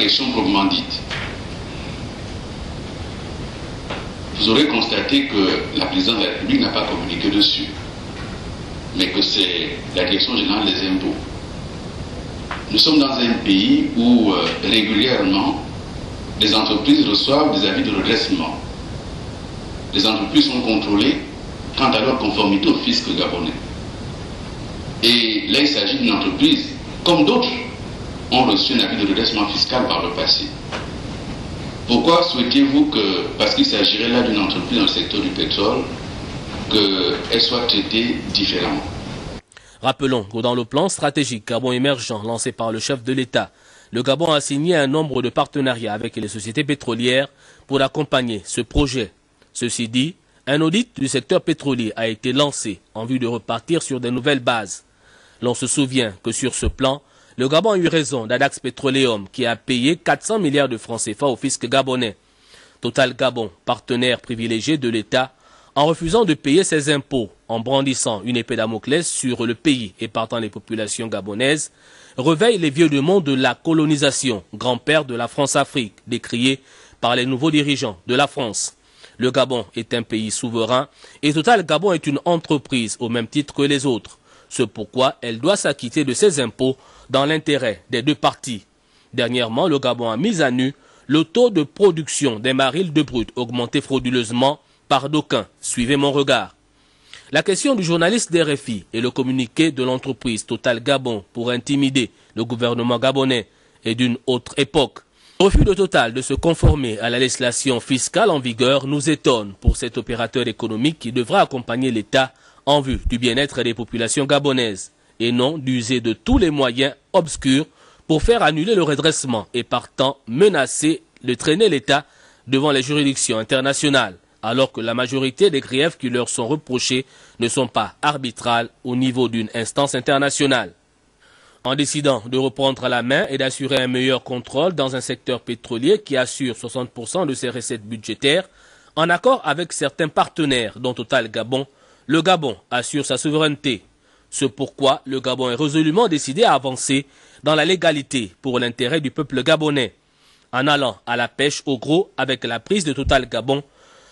question proprement dite, vous aurez constaté que la présidente de la République n'a pas communiqué dessus, mais que c'est la Direction générale des impôts. Nous sommes dans un pays où régulièrement les entreprises reçoivent des avis de redressement. Les entreprises sont contrôlées quant à leur conformité au fisc gabonais. Et là, il s'agit d'une entreprise, comme d'autres, ont reçu un avis de redressement fiscal par le passé. Pourquoi souhaitez-vous que, parce qu'il s'agirait là d'une entreprise dans le secteur du pétrole, qu'elle soit traitée différemment? Rappelons que dans le plan stratégique Gabon émergent lancé par le chef de l'État, le Gabon a signé un nombre de partenariats avec les sociétés pétrolières pour accompagner ce projet. Ceci dit, un audit du secteur pétrolier a été lancé en vue de repartir sur de nouvelles bases. L'on se souvient que sur ce plan, le Gabon a eu raison d'Adax Petroleum qui a payé 400 milliards de francs CFA au fisc gabonais. Total Gabon, partenaire privilégié de l'État, en refusant de payer ses impôts, en brandissant une épée Damoclès sur le pays et partant les populations gabonaises, réveille les vieux démons de la colonisation, grand-père de la France-Afrique, décrié par les nouveaux dirigeants de la France. Le Gabon est un pays souverain et Total Gabon est une entreprise au même titre que les autres. C'est pourquoi elle doit s'acquitter de ses impôts dans l'intérêt des deux parties. Dernièrement, le Gabon a mis à nu le taux de production des barils de brut augmenté frauduleusement par d'aucuns. Suivez mon regard. La question du journaliste d'RFI et le communiqué de l'entreprise Total Gabon pour intimider le gouvernement gabonais est d'une autre époque. Le refus de Total de se conformer à la législation fiscale en vigueur nous étonne pour cet opérateur économique qui devra accompagner l'État en vue du bien-être des populations gabonaises et non d'user de tous les moyens obscurs pour faire annuler le redressement et partant menacer de traîner l'État devant les juridictions internationales, alors que la majorité des griefs qui leur sont reprochés ne sont pas arbitrales au niveau d'une instance internationale. En décidant de reprendre la main et d'assurer un meilleur contrôle dans un secteur pétrolier qui assure 60% de ses recettes budgétaires, en accord avec certains partenaires dont Total Gabon, le Gabon assure sa souveraineté. C'est pourquoi le Gabon est résolument décidé à avancer dans la légalité pour l'intérêt du peuple gabonais. En allant à la pêche au gros avec la prise de Total Gabon,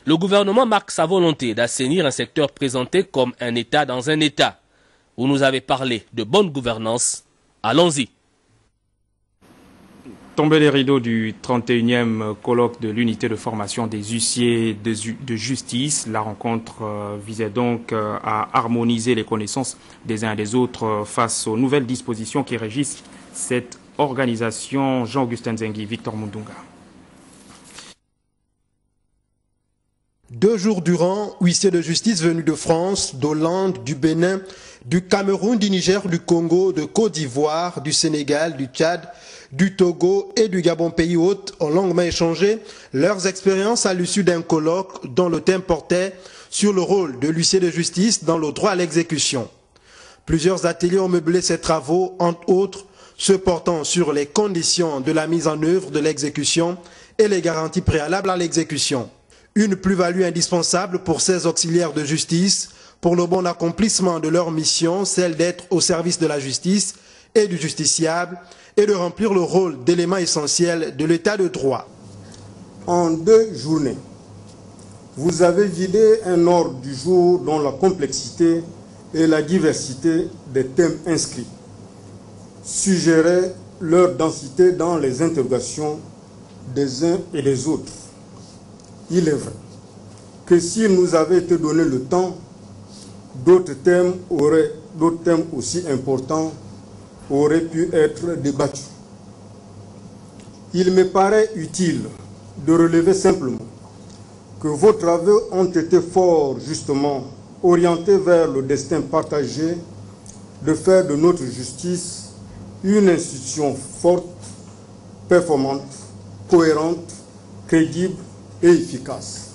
le gouvernement marque sa volonté d'assainir un secteur présenté comme un État dans un État. Vous nous avez parlé de bonne gouvernance. Allons-y. Tomber les rideaux du 31e colloque de l'unité de formation des huissiers de justice. La rencontre visait donc à harmoniser les connaissances des uns et des autres face aux nouvelles dispositions qui régissent cette organisation. Jean-Augustin Zengui, Victor Mundunga. 2 jours durant, huissiers de justice venus de France, d'Hollande, du Bénin, du Cameroun, du Niger, du Congo, de Côte d'Ivoire, du Sénégal, du Tchad, du Togo et du Gabon pays hôte ont longuement échangé leurs expériences à l'issue d'un colloque dont le thème portait sur le rôle de l'huissier de justice dans le droit à l'exécution. Plusieurs ateliers ont meublé ces travaux, entre autres ceux portant sur les conditions de la mise en œuvre de l'exécution et les garanties préalables à l'exécution. Une plus-value indispensable pour ces auxiliaires de justice pour le bon accomplissement de leur mission, celle d'être au service de la justice et du justiciable et de remplir le rôle d'élément essentiel de l'état de droit. En 2 journées, vous avez vidé un ordre du jour dont la complexité et la diversité des thèmes inscrits suggéraient leur densité dans les interrogations des uns et des autres. Il est vrai que s'il nous avait été donné le temps, d'autres thèmes aussi importants auraient pu être débattus. Il me paraît utile de relever simplement que vos travaux ont été fort justement orientés vers le destin partagé de faire de notre justice une institution forte, performante, cohérente, crédible et efficace,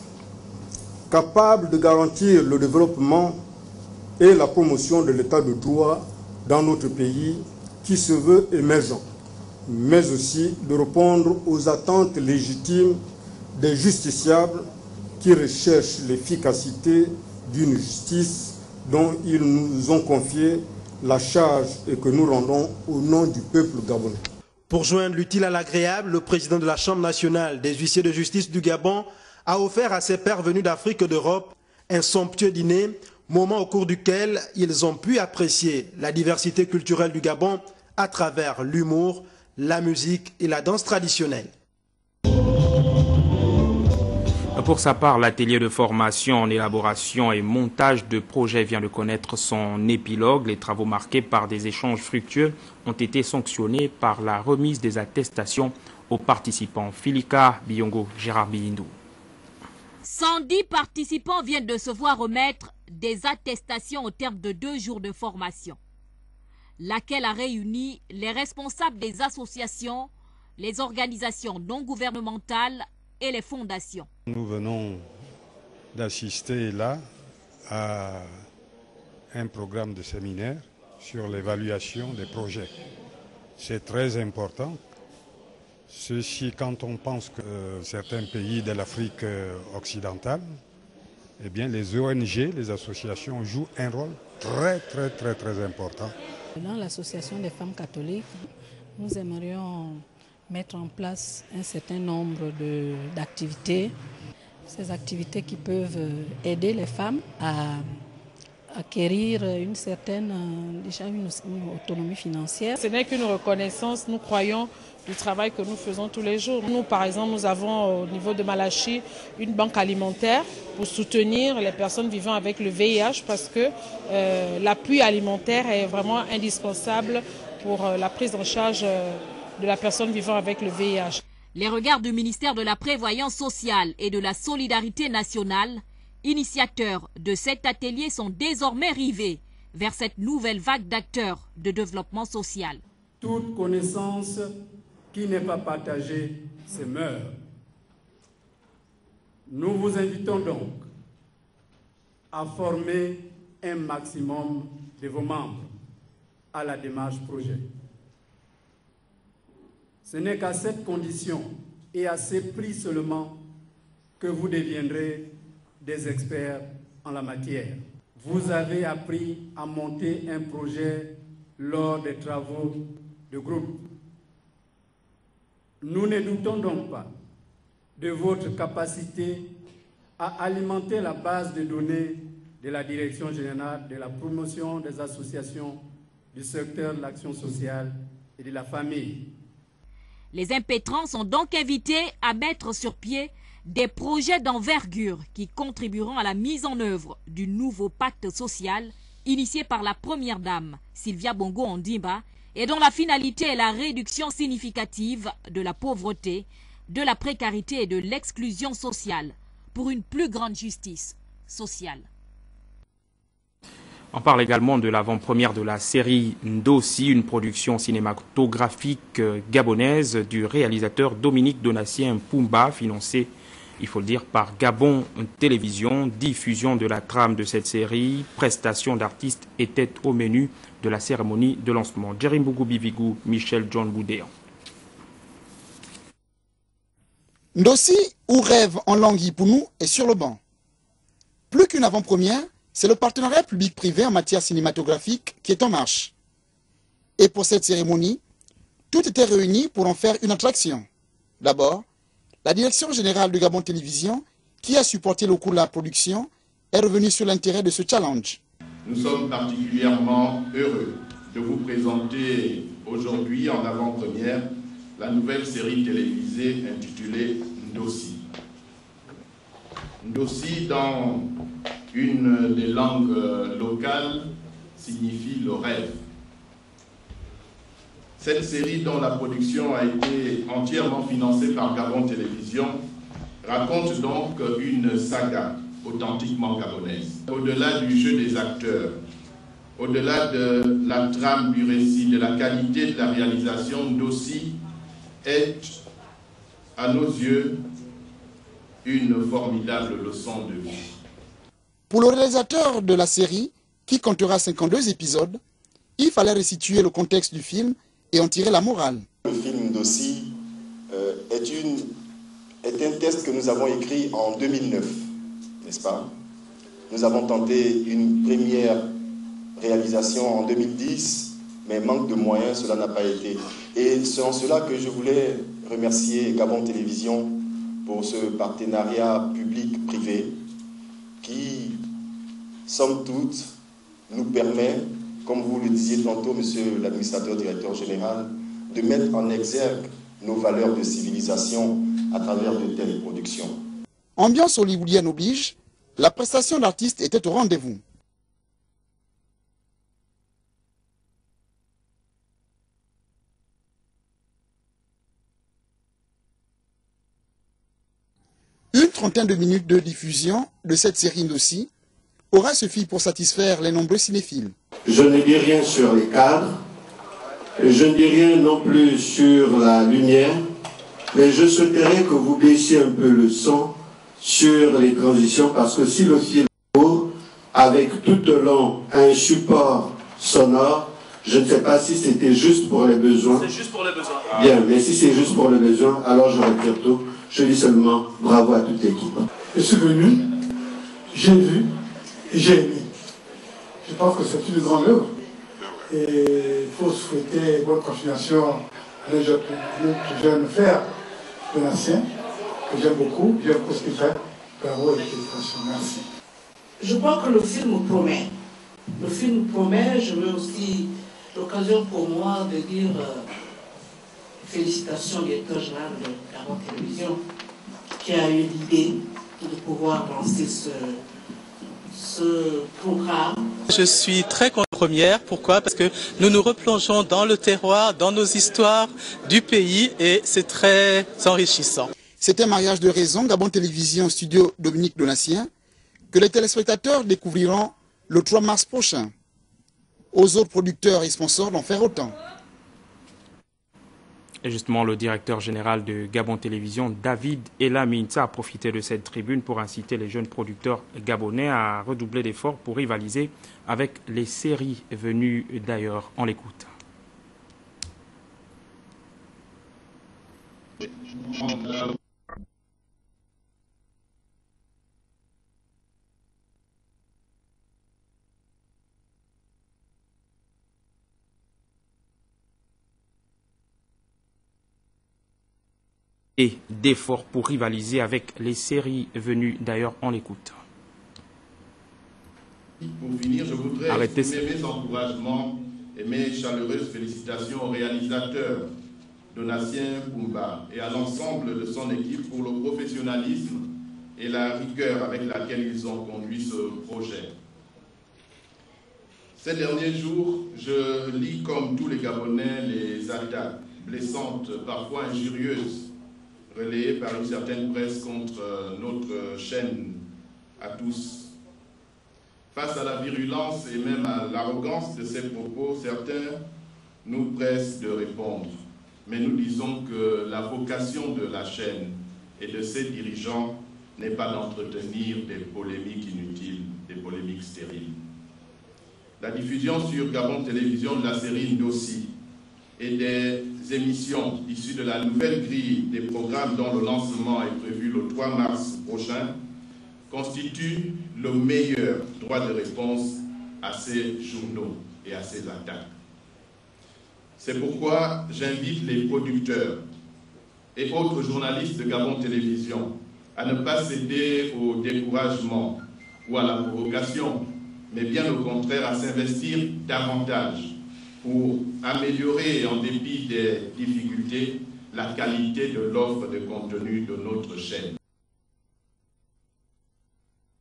capable de garantir le développement et la promotion de l'état de droit dans notre pays qui se veut émergent, mais aussi de répondre aux attentes légitimes des justiciables qui recherchent l'efficacité d'une justice dont ils nous ont confié la charge et que nous rendons au nom du peuple gabonais. Pour joindre l'utile à l'agréable, le président de la Chambre nationale des huissiers de justice du Gabon a offert à ses pairs venus d'Afrique et d'Europe un somptueux dîner, moment au cours duquel ils ont pu apprécier la diversité culturelle du Gabon à travers l'humour, la musique et la danse traditionnelle. Pour sa part, l'atelier de formation en élaboration et montage de projets vient de connaître son épilogue. Les travaux marqués par des échanges fructueux ont été sanctionnés par la remise des attestations aux participants. Filika Biongo, Gérard Biyindou. 110 participants viennent de se voir remettre des attestations au terme de 2 jours de formation, laquelle a réuni les responsables des associations, les organisations non gouvernementales et les fondations. Nous venons d'assister là à un programme de séminaire sur l'évaluation des projets. C'est très important. Ceci quand on pense que certains pays de l'Afrique occidentale, eh bien les ONG, les associations jouent un rôle très important. Dans l'association des femmes catholiques, nous aimerions mettre en place un certain nombre d'activités, ces activités qui peuvent aider les femmes à acquérir une certaine une autonomie financière. Ce n'est qu'une reconnaissance, nous croyons, du travail que nous faisons tous les jours. Nous, par exemple, nous avons au niveau de Malachi une banque alimentaire pour soutenir les personnes vivant avec le VIH parce que l'appui alimentaire est vraiment indispensable pour la prise en charge de la personne vivant avec le VIH. Les regards du ministère de la Prévoyance sociale et de la Solidarité nationale, initiateurs de cet atelier, sont désormais rivés vers cette nouvelle vague d'acteurs de développement social. Toute connaissance qui n'est pas partagée se meurt. Nous vous invitons donc à former un maximum de vos membres à la démarche projet. Ce n'est qu'à cette condition et à ces prix seulement que vous deviendrez des experts en la matière. Vous avez appris à monter un projet lors des travaux de groupe. Nous ne doutons donc pas de votre capacité à alimenter la base de données de la Direction générale de la promotion des associations du secteur de l'action sociale et de la famille. Les impétrants sont donc invités à mettre sur pied des projets d'envergure qui contribueront à la mise en œuvre du nouveau pacte social initié par la première dame, Sylvia Bongo Ondimba, et dont la finalité est la réduction significative de la pauvreté, de la précarité et de l'exclusion sociale pour une plus grande justice sociale. On parle également de l'avant-première de la série Ndossi, une production cinématographique gabonaise du réalisateur Dominique Donatien Pumba, financée, il faut le dire, par Gabon Télévision. Diffusion de la trame de cette série, prestations d'artistes étaient au menu de la cérémonie de lancement. Djerimbougou Bivigou, Michel John Boudéan. Ndossi, ou Rêve en langue Yipounou, est sur le banc. Plus qu'une avant-première, c'est le partenariat public-privé en matière cinématographique qui est en marche. Et pour cette cérémonie, tout était réuni pour en faire une attraction. D'abord, la Direction générale de Gabon Télévision, qui a supporté le coût de la production, est revenue sur l'intérêt de ce challenge. Nous sommes particulièrement heureux de vous présenter aujourd'hui en avant-première la nouvelle série télévisée intitulée Ndossi. Ndossi, dans une des langues locales, signifie le rêve. Cette série, dont la production a été entièrement financée par Gabon Télévision, raconte donc une saga authentiquement gabonaise. Au-delà du jeu des acteurs, au-delà de la trame du récit, de la qualité de la réalisation, Ndossi est, à nos yeux, une formidable leçon de vie. Pour le réalisateur de la série, qui comptera 52 épisodes, il fallait restituer le contexte du film et en tirer la morale. Le film Ndossi est un texte que nous avons écrit en 2009, n'est-ce pas? Nous avons tenté une première réalisation en 2010 mais manque de moyens, cela n'a pas été. Et c'est en cela que je voulais remercier Gabon Télévision pour ce partenariat public-privé qui, somme toute, nous permet, comme vous le disiez tantôt, monsieur l'administrateur directeur général, de mettre en exergue nos valeurs de civilisation à travers de telles productions. Ambiance hollywoodienne oblige, la prestation d'artistes était au rendez-vous. Une trentaine de minutes de diffusion de cette série Ndossi aura suffi pour satisfaire les nombreux cinéphiles. Je ne dis rien sur les cadres, je ne dis rien non plus sur la lumière, mais je souhaiterais que vous baissiez un peu le son sur les transitions, parce que si le film est court, avec tout au long un support sonore, je ne sais pas si c'était juste pour les besoins. C'est juste pour les besoins. Bien, mais si c'est juste pour les besoins, alors je retire tout. Je dis seulement bravo à toute l'équipe. Je suis venu, j'ai vu et j'ai aimé. Je pense que c'est une grande œuvre. Et il faut souhaiter bonne continuation à un jeune frère donatien que j'aime beaucoup ce qu'il fait. Bravo et félicitations. Merci. Je crois que le film promet. Le film promet. Je veux aussi l'occasion pour moi de dire félicitations au directeur général de Gabon Télévision qui a eu l'idée de pouvoir lancer ce programme. Je suis très contente de la première. Pourquoi? Parce que nous nous replongeons dans le terroir, dans nos histoires du pays et c'est très enrichissant. C'est un mariage de raison, Gabon Télévision, studio Dominique Donatien, que les téléspectateurs découvriront le 3 mars prochain. Aux autres producteurs et sponsors d'en faire autant. Et justement, le directeur général de Gabon Télévision, David Elaminta, a profité de cette tribune pour inciter les jeunes producteurs gabonais à redoubler d'efforts pour rivaliser avec les séries venues d'ailleurs. On l'écoute. Et d'efforts pour rivaliser avec les séries venues d'ailleurs. On l'écoute. Pour finir, je voudrais exprimer mes encouragements et mes chaleureuses félicitations aux réalisateurs Donatien Pumba et à l'ensemble de son équipe pour le professionnalisme et la rigueur avec laquelle ils ont conduit ce projet. Ces derniers jours, je lis comme tous les Gabonais les attaques blessantes, parfois injurieuses, relayées par une certaine presse contre notre chaîne à tous. Face à la virulence et même à l'arrogance de ces propos, certains nous pressent de répondre. Mais nous disons que la vocation de la chaîne et de ses dirigeants n'est pas d'entretenir des polémiques inutiles, des polémiques stériles. La diffusion sur Gabon Télévision de la série Ndossi et des émissions issues de la nouvelle grille des programmes dont le lancement est prévu le 3 mars prochain constitue le meilleur droit de réponse à ces journaux et à ces attaques. C'est pourquoi j'invite les producteurs et autres journalistes de Gabon Télévision à ne pas céder au découragement ou à la provocation, mais bien au contraire à s'investir davantage pour améliorer, en dépit des difficultés, la qualité de l'offre de contenu de notre chaîne.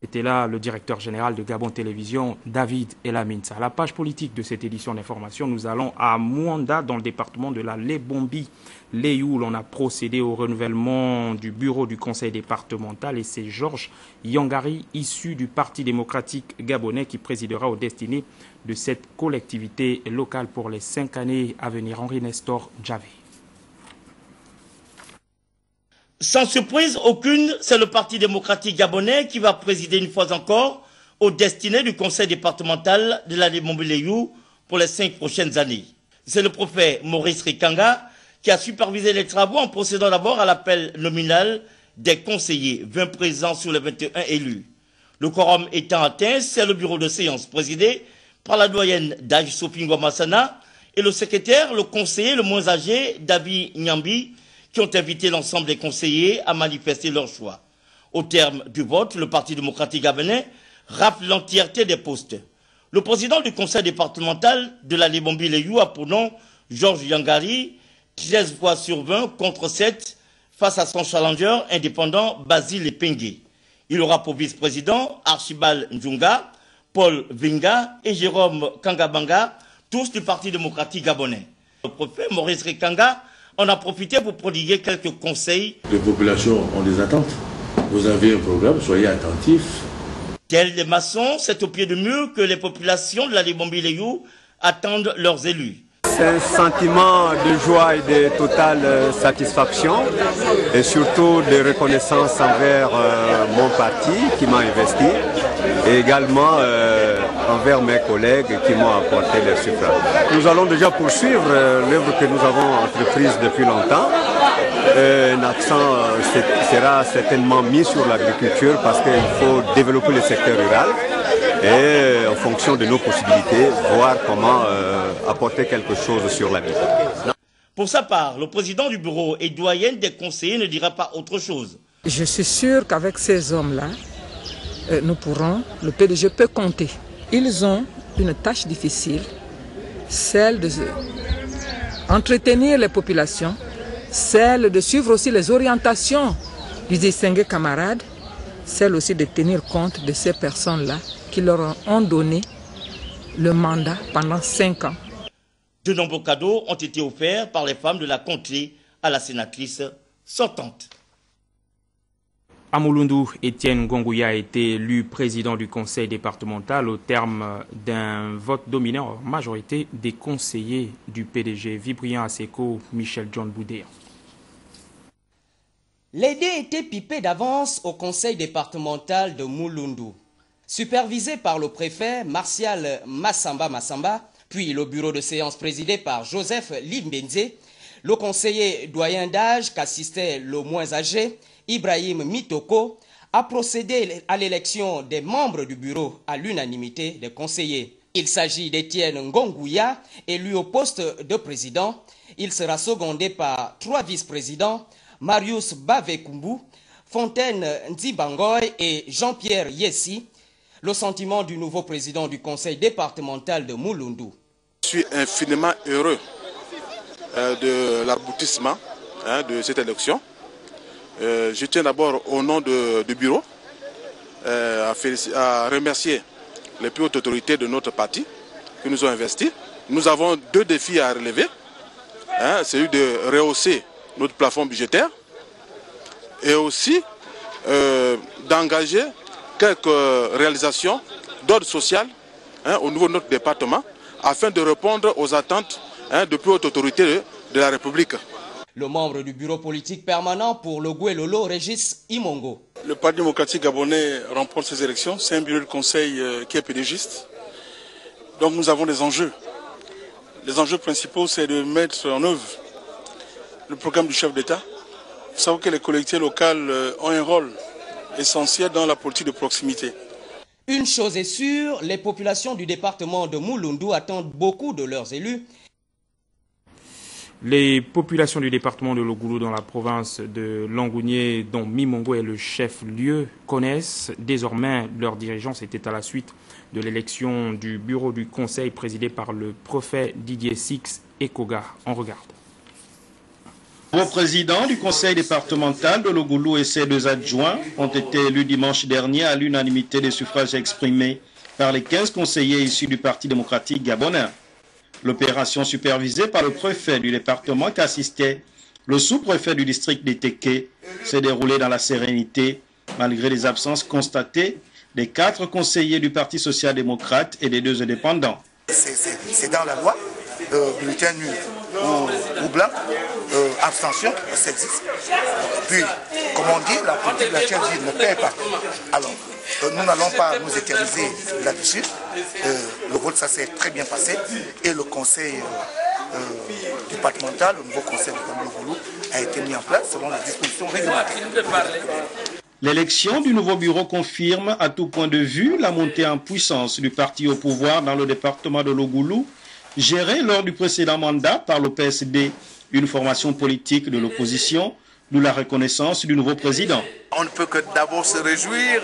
C'était là le directeur général de Gabon Télévision, David Elaminta. À la page politique de cette édition d'information, nous allons à Mwanda, dans le département de la Lebombi, où l'on a procédé au renouvellement du bureau du conseil départemental et c'est Georges Yangari, issu du Parti démocratique gabonais, qui présidera aux destinées de cette collectivité locale pour les 5 années à venir. Henri Nestor Djavé. Sans surprise aucune, c'est le Parti démocratique gabonais qui va présider une fois encore aux destinées du conseil départemental de la Lebombi pour les 5 prochaines années. C'est le préfet Maurice Rikanga qui a supervisé les travaux en procédant d'abord à l'appel nominal des conseillers, 20 présents sur les 21 élus. Le quorum étant atteint, c'est le bureau de séance présidé par la doyenne d'âge Sophie Ngwamassana et le secrétaire, le conseiller le moins âgé, Dabi Nyambi, qui ont invité l'ensemble des conseillers à manifester leur choix. Au terme du vote, le Parti démocratique gabonais rafle l'entièreté des postes. Le président du conseil départemental de la Libombi-Leyou a pour nom Georges Yangari, 13 voix sur 20 contre 7 face à son challenger indépendant Basile Epengue. Il aura pour vice-président Archibald Ndjunga, Paul Vinga et Jérôme Kangabanga, tous du Parti démocratique gabonais. Le préfet Maurice Rikanga en a profité pour prodiguer quelques conseils. Les populations ont des attentes. Vous avez un programme, soyez attentifs. Tels des maçons, c'est au pied du mur que les populations de la Libombi-Leyou attendent leurs élus. C'est un sentiment de joie et de totale satisfaction et surtout de reconnaissance envers mon parti qui m'a investi et également envers mes collègues qui m'ont apporté leur suffrage. Nous allons déjà poursuivre l'œuvre que nous avons entreprise depuis longtemps. Un accent sera certainement mis sur l'agriculture parce qu'il faut développer le secteur rural et en fonction de nos possibilités, voir comment apporter quelque chose sur la ville. Pour sa part, le président du bureau et doyen des conseillers ne dira pas autre chose. Je suis sûr qu'avec ces hommes-là, nous pourrons, le PDG peut compter. Ils ont une tâche difficile, celle de entretenir les populations, celle de suivre aussi les orientations du distingué camarade, celle aussi de tenir compte de ces personnes-là qui leur ont donné le mandat pendant 5 ans. De nombreux cadeaux ont été offerts par les femmes de la contrée à la sénatrice sortante. À Mulundu, Étienne Gongouya a été élu président du conseil départemental au terme d'un vote dominant en majorité des conseillers du PDG. Vibriant Aseko, Michel John Boudé. Les dés étaient pipés d'avance au conseil départemental de Mulundu. Supervisé par le préfet Martial Massamba, puis le bureau de séance présidé par Joseph Limbenze, le conseiller doyen d'âge qu'assistait le moins âgé, Ibrahim Mitoko, a procédé à l'élection des membres du bureau à l'unanimité des conseillers. Il s'agit d'Étienne Ngongouya, élu au poste de président. Il sera secondé par 3 vice-présidents, Marius Bavekumbu, Fontaine Nzibangoy et Jean-Pierre Yessi. Le sentiment du nouveau président du conseil départemental de Mulundu. Je suis infiniment heureux de l'aboutissement de cette élection. Je tiens d'abord au nom du bureau à remercier les plus hautes autorités de notre parti qui nous ont investis. Nous avons 2 défis à relever. Celui de rehausser notre plafond budgétaire et aussi d'engager quelques réalisations d'ordre social au niveau de notre département afin de répondre aux attentes de plus hautes autorités de la République. Le membre du bureau politique permanent pour le Gouelolo, Régis Imongo. Le Parti démocratique gabonais remporte ces élections. C'est un bureau de conseil qui est pédégiste. Donc nous avons des enjeux. Les enjeux principaux, c'est de mettre en œuvre le programme du chef d'État. Vous savez que les collectivités locales ont un rôle essentiel dans la politique de proximité. Une chose est sûre, les populations du département de Mulundu attendent beaucoup de leurs élus. Les populations du département de Logoulou dans la province de Langounié, dont Mimongo est le chef-lieu, connaissent désormais leur dirigeants. C'était à la suite de l'élection du bureau du conseil présidé par le préfet Didier Six Ekoga. On regarde. Le président du conseil départemental de Logoulou et ses 2 adjoints ont été élus dimanche dernier à l'unanimité des suffrages exprimés par les 15 conseillers issus du Parti démocratique gabonais. L'opération supervisée par le préfet du département qu'assistait le sous-préfet du district d'Eteke s'est déroulée dans la sérénité malgré les absences constatées des 4 conseillers du Parti social-démocrate et des 2 indépendants. C'est dans la loi, bulletin nul ou blanc, abstention, ça existe. Puis, comme on dit, la politique de la tiers-ville ne paie pas. Alors, nous n'allons pas nous éterniser là-dessus. Le vote, ça s'est très bien passé. Et le conseil départemental, le nouveau conseil de Logoulou, a été mis en place selon les dispositions réglementaires. L'élection du nouveau bureau confirme à tout point de vue la montée en puissance du parti au pouvoir dans le département de Logoulou, gérée lors du précédent mandat par le PSD, une formation politique de l'opposition, d'où la reconnaissance du nouveau président. On ne peut que d'abord se réjouir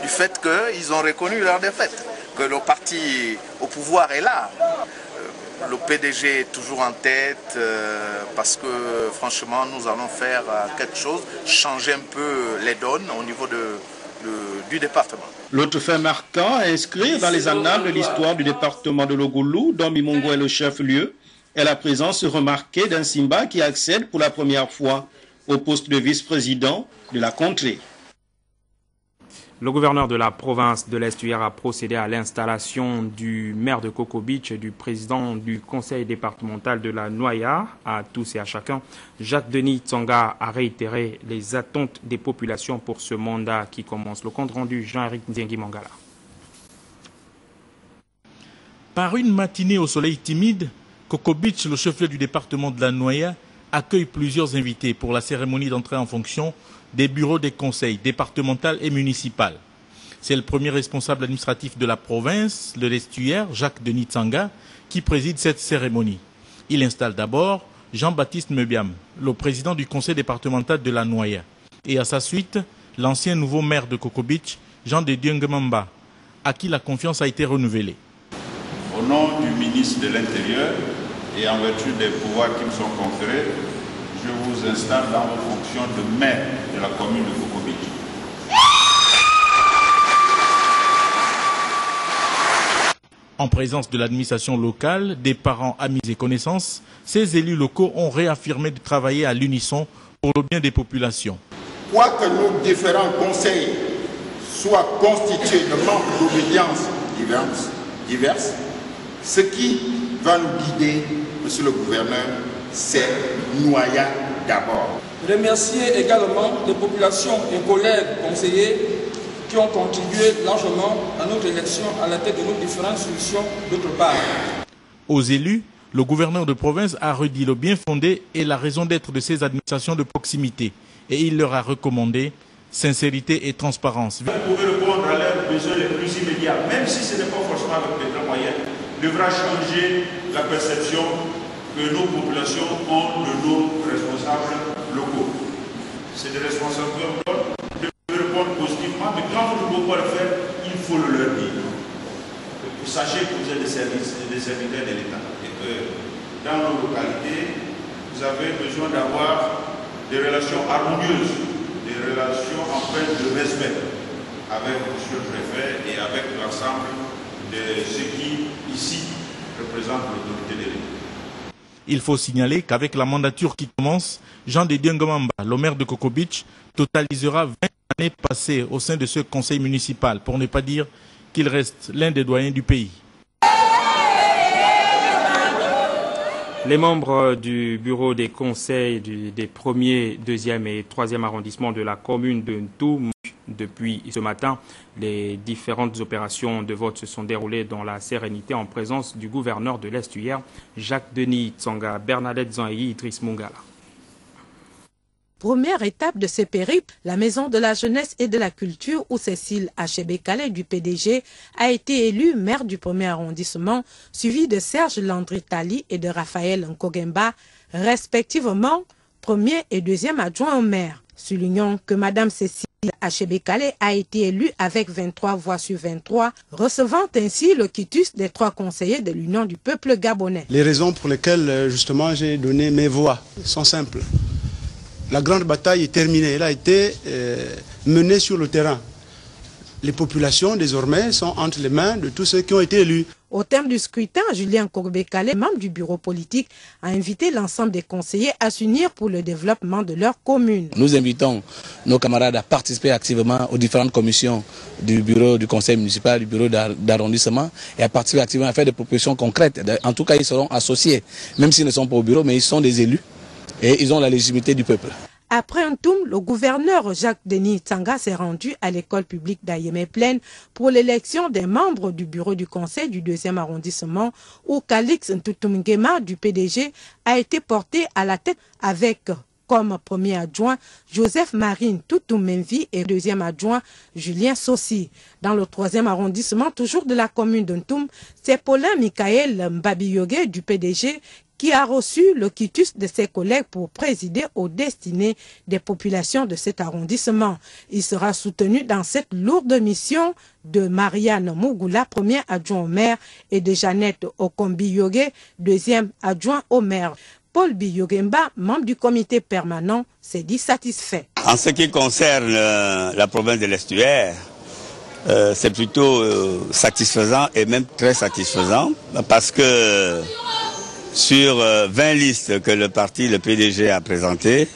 du fait qu'ils ont reconnu leur défaite, que le parti au pouvoir est là. Le PDG est toujours en tête parce que franchement nous allons faire quelque chose, changer un peu les donnes au niveau du département. L'autre fait marquant à inscrire dans les annales de l'histoire du département de Logulu, dont Bimongo est le chef-lieu, est la présence remarquée d'un Simba qui accède pour la première fois au poste de vice-président de la contrée. Le gouverneur de la province de l'Estuaire a procédé à l'installation du maire de Coco Beach et du président du conseil départemental de la Noya. À tous et à chacun, Jacques-Denis Tsanga a réitéré les attentes des populations pour ce mandat qui commence. Le compte rendu, Jean-Éric Nzengi Mangala. Par une matinée au soleil timide, Coco Beach, le chef-lieu du département de la Noya, accueille plusieurs invités pour la cérémonie d'entrée en fonction des bureaux des conseils départemental et municipal. C'est le premier responsable administratif de la province, le l'Estuaire, Jacques-Denis Tsanga, qui préside cette cérémonie. Il installe d'abord Jean-Baptiste Mebiam, le président du conseil départemental de la Noya. Et à sa suite, l'ancien nouveau maire de Coco Beach, Jean de Dieu Ngemamba, à qui la confiance a été renouvelée. Au nom du ministre de l'Intérieur et en vertu des pouvoirs qui me sont conférés, je vous installe dans vos fonctions de maire de la commune de Coco Beach. En présence de l'administration locale, des parents, amis et connaissances, ces élus locaux ont réaffirmé de travailler à l'unisson pour le bien des populations. Quoique nos différents conseils soient constitués de membres d'obédience diverses, ce qui va nous guider, monsieur le gouverneur, c'est Noya d'abord. Remercier également les populations et collègues conseillers qui ont contribué largement à notre élection à la tête de nos différentes solutions d'autre part. Aux élus, le gouverneur de province a redit le bien fondé et la raison d'être de ces administrations de proximité. Et il leur a recommandé sincérité et transparence. Vous pouvez répondre à leurs besoins les plus immédiats, même si ce n'est pas forcément avec les grands moyens, devra changer la perception que nos populations ont de nos responsables locaux. C'est des responsables qui doivent répondre positivement, mais quand vous ne pouvez pas le faire, il faut le leur dire. Vous sachez que vous êtes des serviteurs de l'État et que dans nos localités, vous avez besoin d'avoir des relations harmonieuses, des relations empreintes de respect avec M. le préfet et avec l'ensemble de ceux qui, ici, représentent l'autorité de l'État. Il faut signaler qu'avec la mandature qui commence, Jean de Dieu Ngemamba, le maire de Coco Beach, totalisera 20 années passées au sein de ce conseil municipal, pour ne pas dire qu'il reste l'un des doyens du pays. Les membres du bureau des conseils des 1er, 2e et 3e arrondissements de la commune de Ntou, depuis ce matin, les différentes opérations de vote se sont déroulées dans la sérénité en présence du gouverneur de l'Estuaire, Jacques-Denis Tsanga, Bernadette Zanyi, Idriss Mungala. Première étape de ce périple, la Maison de la Jeunesse et de la Culture où Cécile Achebe-Calais du PDG a été élue maire du 1er arrondissement, suivi de Serge Landry-Tali et de Raphaël Nkogemba, respectivement 1er et 2e adjoint au maire. Soulignons que Mme Cécile Achebe-Calais a été élue avec 23 voix sur 23, recevant ainsi le quitus des 3 conseillers de l'Union du peuple gabonais. Les raisons pour lesquelles justement j'ai donné mes voix sont simples. La grande bataille est terminée, elle a été menée sur le terrain. Les populations désormais sont entre les mains de tous ceux qui ont été élus. Au terme du scrutin, Julien Korbé-Calais, membre du bureau politique, a invité l'ensemble des conseillers à s'unir pour le développement de leur commune. Nous invitons nos camarades à participer activement aux différentes commissions du bureau du conseil municipal, du bureau d'arrondissement et à participer activement à faire des propositions concrètes. En tout cas, ils seront associés, même s'ils ne sont pas au bureau, mais ils sont des élus et ils ont la légitimité du peuple. Après un tour, le gouverneur Jacques-Denis Tsanga s'est rendu à l'école publique d'Ayémé-Plaine pour l'élection des membres du bureau du conseil du 2e arrondissement où Calix Ntoutoumguema du PDG a été porté à la tête avec comme premier adjoint Joseph Marine Toutou-Menvi et deuxième adjoint Julien Sossi. Dans le 3e arrondissement, toujours de la commune de Ntoum, c'est Paulin Michael Mbabiyoge du PDG qui a reçu le quitus de ses collègues pour présider aux destinées des populations de cet arrondissement. Il sera soutenu dans cette lourde mission de Marianne Mougoula, premier adjoint au maire, et de Jeannette Okombi-Yoge, deuxième adjoint au maire. Paul Biyogemba, membre du comité permanent, s'est dit satisfait. En ce qui concerne la province de l'Estuaire, c'est plutôt satisfaisant et même très satisfaisant parce que sur 20 listes que le PDG a présentées,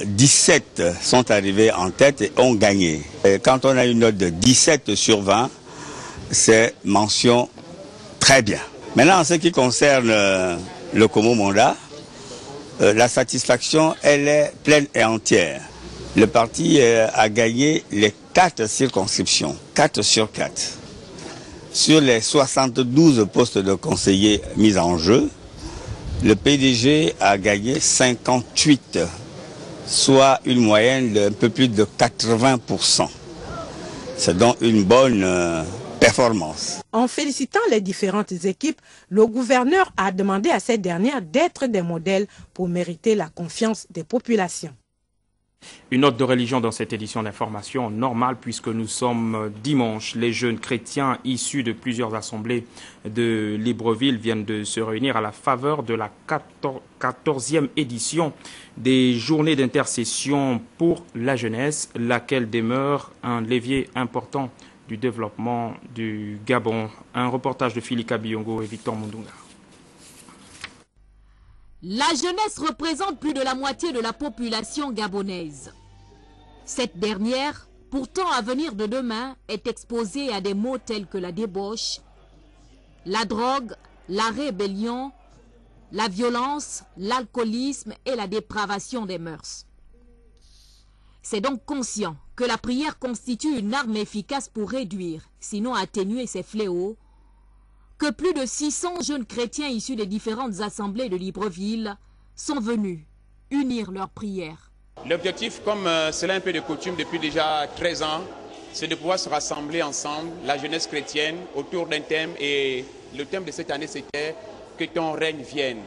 17 sont arrivés en tête et ont gagné. Et quand on a une note de 17 sur 20, c'est mention très bien. Maintenant, en ce qui concerne le Komo Monda, la satisfaction, elle est pleine et entière. Le parti a gagné les 4 circonscriptions, 4 sur 4. Sur les 72 postes de conseillers mis en jeu, le PDG a gagné 58, soit une moyenne d'un peu plus de 80%. C'est donc une bonne performance. En félicitant les différentes équipes, le gouverneur a demandé à ces dernières d'être des modèles pour mériter la confiance des populations. Une note de religion dans cette édition d'information normale puisque nous sommes dimanche. Les jeunes chrétiens issus de plusieurs assemblées de Libreville viennent de se réunir à la faveur de la 14e édition des journées d'intercession pour la jeunesse, laquelle demeure un levier important du développement du Gabon. Un reportage de Philika Biongo et Victor Mundunga. La jeunesse représente plus de la moitié de la population gabonaise. Cette dernière, pourtant à venir de demain, est exposée à des maux tels que la débauche, la drogue, la rébellion, la violence, l'alcoolisme et la dépravation des mœurs. C'est donc conscient que la prière constitue une arme efficace pour réduire, sinon atténuer ces fléaux, que plus de 600 jeunes chrétiens issus des différentes assemblées de Libreville sont venus unir leurs prières. L'objectif, comme cela est un peu de coutume depuis déjà 13 ans, c'est de pouvoir se rassembler ensemble, la jeunesse chrétienne, autour d'un thème. Et le thème de cette année, c'était « Que ton règne vienne ».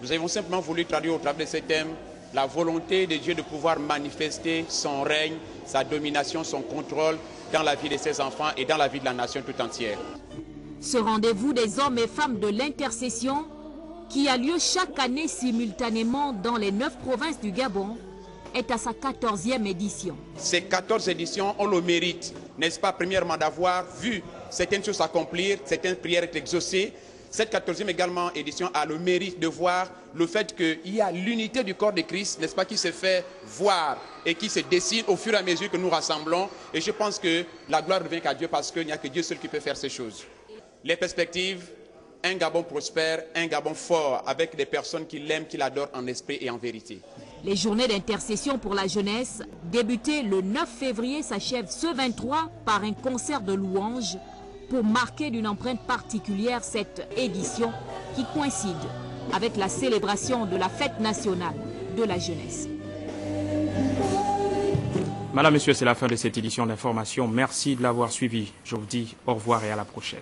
Nous avons simplement voulu traduire au travers de ce thème la volonté de Dieu de pouvoir manifester son règne, sa domination, son contrôle dans la vie de ses enfants et dans la vie de la nation tout entière. Ce rendez-vous des hommes et femmes de l'intercession, qui a lieu chaque année simultanément dans les 9 provinces du Gabon, est à sa 14e édition. Ces 14 éditions ont le mérite, n'est-ce pas, premièrement d'avoir vu certaines choses s'accomplir, certaines prières être exaucées. Cette 14e également édition a le mérite de voir le fait qu'il y a l'unité du corps de Christ, n'est-ce pas, qui se fait voir et qui se dessine au fur et à mesure que nous rassemblons. Et je pense que la gloire revient qu'à Dieu parce qu'il n'y a que Dieu seul qui peut faire ces choses. Les perspectives, un Gabon prospère, un Gabon fort, avec des personnes qui l'aiment, qui l'adorent en esprit et en vérité. Les journées d'intercession pour la jeunesse, débutées le 9 février, s'achèvent ce 23 par un concert de louanges pour marquer d'une empreinte particulière cette édition qui coïncide avec la célébration de la fête nationale de la jeunesse. Madame, Monsieur, c'est la fin de cette édition d'information. Merci de l'avoir suivi. Je vous dis au revoir et à la prochaine.